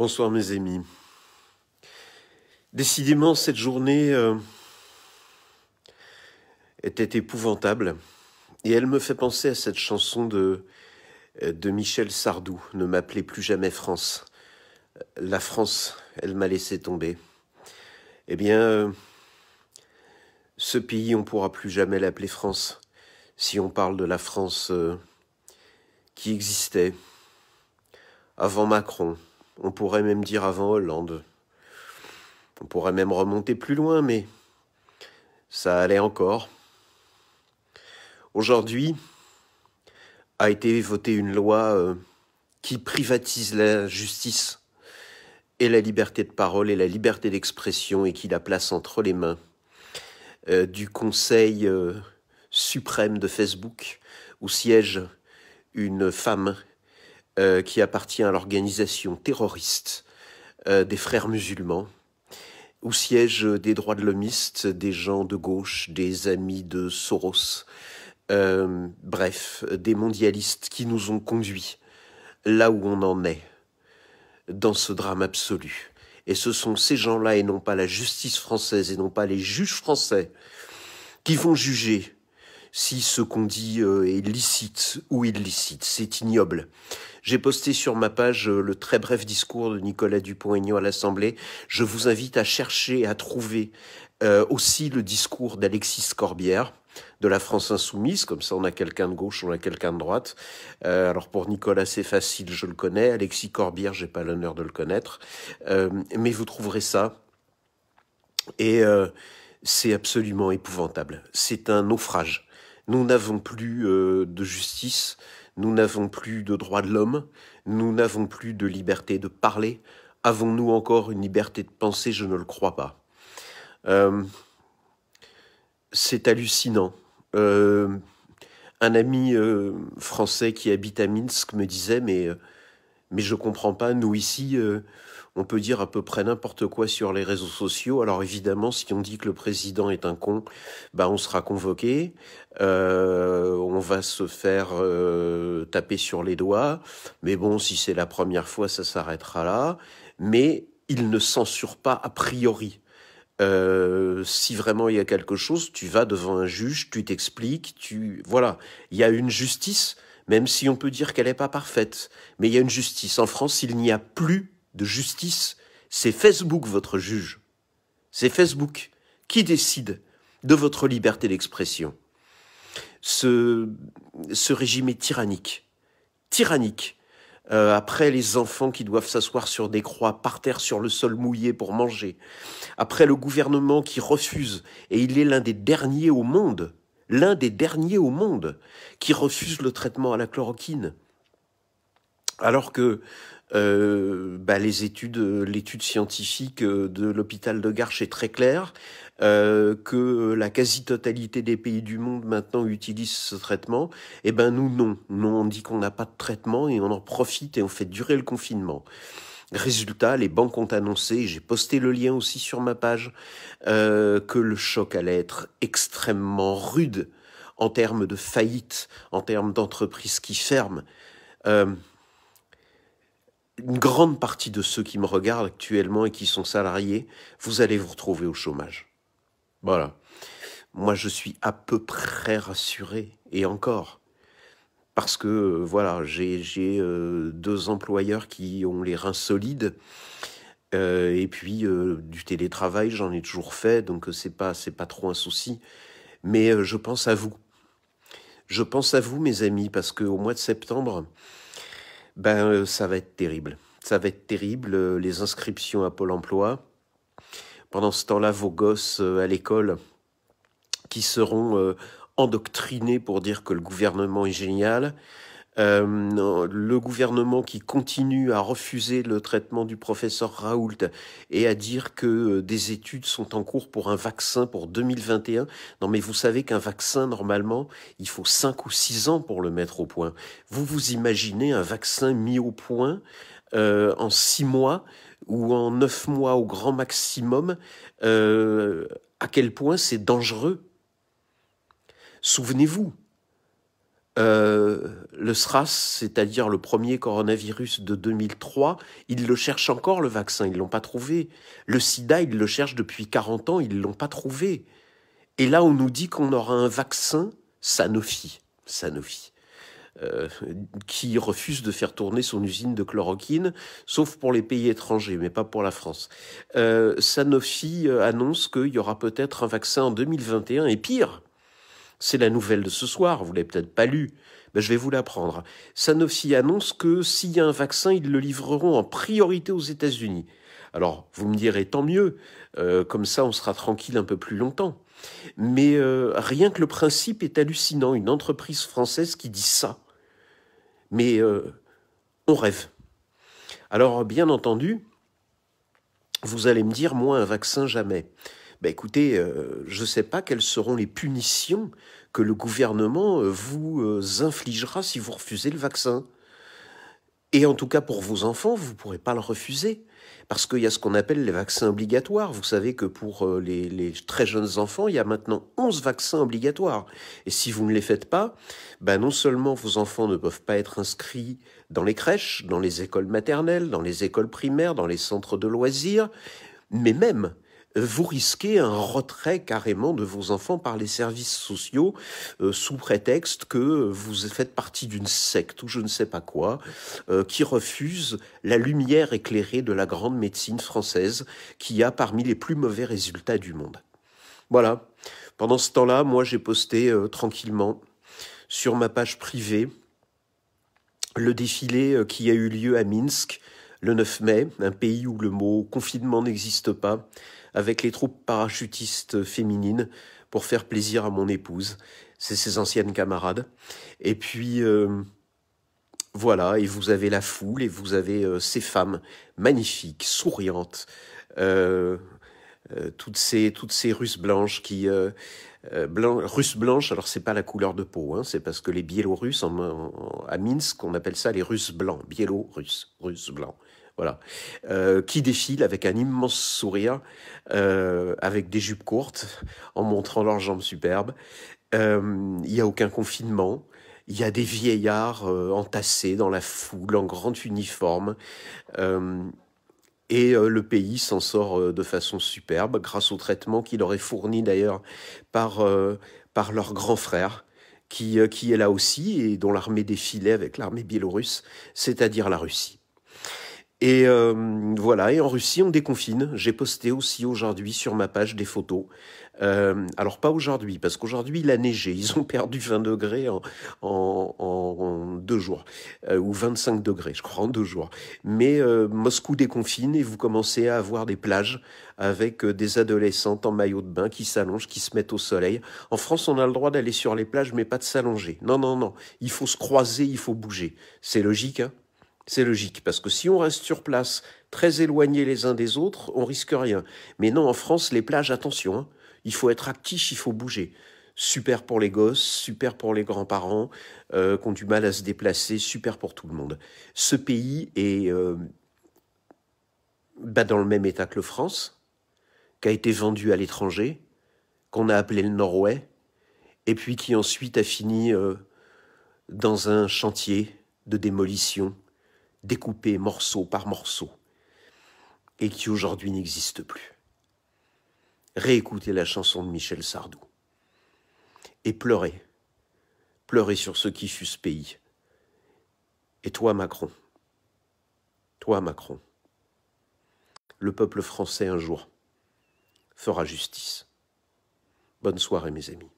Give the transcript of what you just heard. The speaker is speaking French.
Bonsoir mes amis. Décidément, cette journée était épouvantable et elle me fait penser à cette chanson de Michel Sardou, Ne m'appelez plus jamais France. La France, elle m'a laissé tomber. Eh bien, ce pays, on pourra plus jamais l'appeler France si on parle de la France qui existait avant Macron. On pourrait même dire avant Hollande. On pourrait même remonter plus loin, mais ça allait encore. Aujourd'hui a été votée une loi qui privatise la justice et la liberté de parole et la liberté d'expression et qui la place entre les mains du Conseil suprême de Facebook, où siège une femme qui appartient à l'organisation terroriste des frères musulmans, où siègent des droits de l'homiste, des gens de gauche, des amis de Soros, bref, des mondialistes qui nous ont conduits là où on en est, dans ce drame absolu. Et ce sont ces gens-là, et non pas la justice française, et non pas les juges français, qui vont juger si ce qu'on dit est licite ou illicite. C'est ignoble. J'ai posté sur ma page le très bref discours de Nicolas Dupont-Aignan à l'Assemblée. Je vous invite à chercher, à trouver aussi le discours d'Alexis Corbière, de la France Insoumise, comme ça on a quelqu'un de gauche, on a quelqu'un de droite. Alors pour Nicolas c'est facile, je le connais. Alexis Corbière, j'ai pas l'honneur de le connaître. Mais vous trouverez ça. Et c'est absolument épouvantable. C'est un naufrage. Nous n'avons plus de justice, nous n'avons plus de droits de l'homme, nous n'avons plus de liberté de parler. Avons-nous encore une liberté de penser? Je ne le crois pas. C'est hallucinant. Un ami français qui habite à Minsk me disait mais je comprends pas, nous ici on peut dire à peu près n'importe quoi sur les réseaux sociaux. Alors évidemment, si on dit que le président est un con, bah on sera convoqué, on va se faire taper sur les doigts. Mais bon, si c'est la première fois, ça s'arrêtera là. Mais il ne censure pas a priori. Si vraiment il y a quelque chose, tu vas devant un juge, tu t'expliques, voilà, il y a une justice, même si on peut dire qu'elle n'est pas parfaite, mais il y a une justice. En France, il n'y a plus de justice. C'est Facebook votre juge. C'est Facebook qui décide de votre liberté d'expression. Ce régime est tyrannique. Tyrannique. Après les enfants qui doivent s'asseoir sur des croix par terre sur le sol mouillé pour manger. Après le gouvernement qui refuse, et il est l'un des derniers au monde, qui refuse le traitement à la chloroquine. Alors que l'étude scientifique de l'hôpital de Garches est très claire, que la quasi-totalité des pays du monde maintenant utilisent ce traitement, eh ben nous non. Nous on dit qu'on n'a pas de traitement et on en profite et on fait durer le confinement. Résultat, les banques ont annoncé, j'ai posté le lien aussi sur ma page, que le choc allait être extrêmement rude en termes de faillite, en termes d'entreprises qui ferment. Une grande partie de ceux qui me regardent actuellement et qui sont salariés, vous allez vous retrouver au chômage. Voilà. Moi, je suis à peu près rassuré, et encore, parce que, voilà, j'ai 2 employeurs qui ont les reins solides, et puis du télétravail, j'en ai toujours fait, donc c'est pas trop un souci. Mais je pense à vous. Je pense à vous, mes amis, parce qu'au mois de septembre, ça va être terrible. Ça va être terrible, les inscriptions à Pôle emploi. Pendant ce temps-là, vos gosses à l'école qui seront endoctrinés pour dire que le gouvernement est génial. Le gouvernement qui continue à refuser le traitement du professeur Raoult et à dire que des études sont en cours pour un vaccin pour 2021. Non mais vous savez qu'un vaccin, normalement, il faut 5 ou 6 ans pour le mettre au point. Vous imaginez un vaccin mis au point en 6 mois ou en 9 mois au grand maximum, à quel point c'est dangereux. Souvenez-vous, Le SRAS, c'est-à-dire le premier coronavirus de 2003, ils le cherchent encore, le vaccin, ils ne l'ont pas trouvé. Le sida, ils le cherchent depuis 40 ans, ils ne l'ont pas trouvé. Et là, on nous dit qu'on aura un vaccin, Sanofi, qui refuse de faire tourner son usine de chloroquine, sauf pour les pays étrangers, mais pas pour la France. Sanofi annonce qu'il y aura peut-être un vaccin en 2021, et pire, c'est la nouvelle de ce soir, vous l'avez peut-être pas lu, ben, je vais vous l'apprendre. Sanofi annonce que s'il y a un vaccin, ils le livreront en priorité aux États-Unis. Alors, vous me direz, tant mieux, comme ça on sera tranquille un peu plus longtemps. Mais rien que le principe est hallucinant, une entreprise française qui dit ça. Mais on rêve. Alors, bien entendu, vous allez me dire, moi, un vaccin, jamais. Ben écoutez, je ne sais pas quelles seront les punitions que le gouvernement vous infligera si vous refusez le vaccin. Et en tout cas, pour vos enfants, vous ne pourrez pas le refuser. Parce qu'il y a ce qu'on appelle les vaccins obligatoires. Vous savez que pour les très jeunes enfants, il y a maintenant 11 vaccins obligatoires. Et si vous ne les faites pas, ben non seulement vos enfants ne peuvent pas être inscrits dans les crèches, dans les écoles maternelles, dans les écoles primaires, dans les centres de loisirs, mais même vous risquez un retrait carrément de vos enfants par les services sociaux sous prétexte que vous faites partie d'une secte ou je ne sais pas quoi qui refuse la lumière éclairée de la grande médecine française qui a parmi les plus mauvais résultats du monde. Voilà. Pendant ce temps-là, moi j'ai posté tranquillement sur ma page privée le défilé qui a eu lieu à Minsk le 9 mai, un pays où le mot confinement n'existe pas, avec les troupes parachutistes féminines pour faire plaisir à mon épouse. C'est ses anciennes camarades. Et puis, voilà, et vous avez la foule, et vous avez ces femmes magnifiques, souriantes, toutes ces Russes blanches qui... Russes blanches, alors c'est pas la couleur de peau, hein, c'est parce que les Biélorusses, à Minsk, on appelle ça les Russes blancs, Biélorusses, Russes blancs. Voilà, qui défilent avec un immense sourire, avec des jupes courtes, en montrant leurs jambes superbes. Il n'y a aucun confinement. Il y a des vieillards entassés dans la foule, en grand uniforme. Et le pays s'en sort de façon superbe, grâce au traitement qu'il aurait fourni d'ailleurs par leur grand frère, qui est là aussi, et dont l'armée défilait avec l'armée biélorusse, c'est-à-dire la Russie. Et voilà, et en Russie, on déconfine. J'ai posté aussi aujourd'hui sur ma page des photos. Alors pas aujourd'hui, parce qu'aujourd'hui il a neigé. Ils ont perdu 20 degrés en 2 jours, ou 25 degrés, je crois, en 2 jours. Mais Moscou déconfine et vous commencez à avoir des plages avec des adolescentes en maillot de bain qui s'allongent, qui se mettent au soleil. En France, on a le droit d'aller sur les plages, mais pas de s'allonger. Non, non, non. Il faut se croiser, il faut bouger. C'est logique, hein ? C'est logique, parce que si on reste sur place, très éloignés les uns des autres, on risque rien. Mais non, en France, les plages, attention, hein, il faut être actif, il faut bouger. Super pour les gosses, super pour les grands-parents qui ont du mal à se déplacer, super pour tout le monde. Ce pays est dans le même état que le France, qui a été vendu à l'étranger, qu'on a appelé le Norway, et puis qui ensuite a fini dans un chantier de démolition, découpé morceau par morceau, et qui aujourd'hui n'existe plus. Réécoutez la chanson de Michel Sardou, et pleurez sur ce qui fut ce pays. Et toi, Macron, le peuple français un jour fera justice. Bonne soirée, mes amis.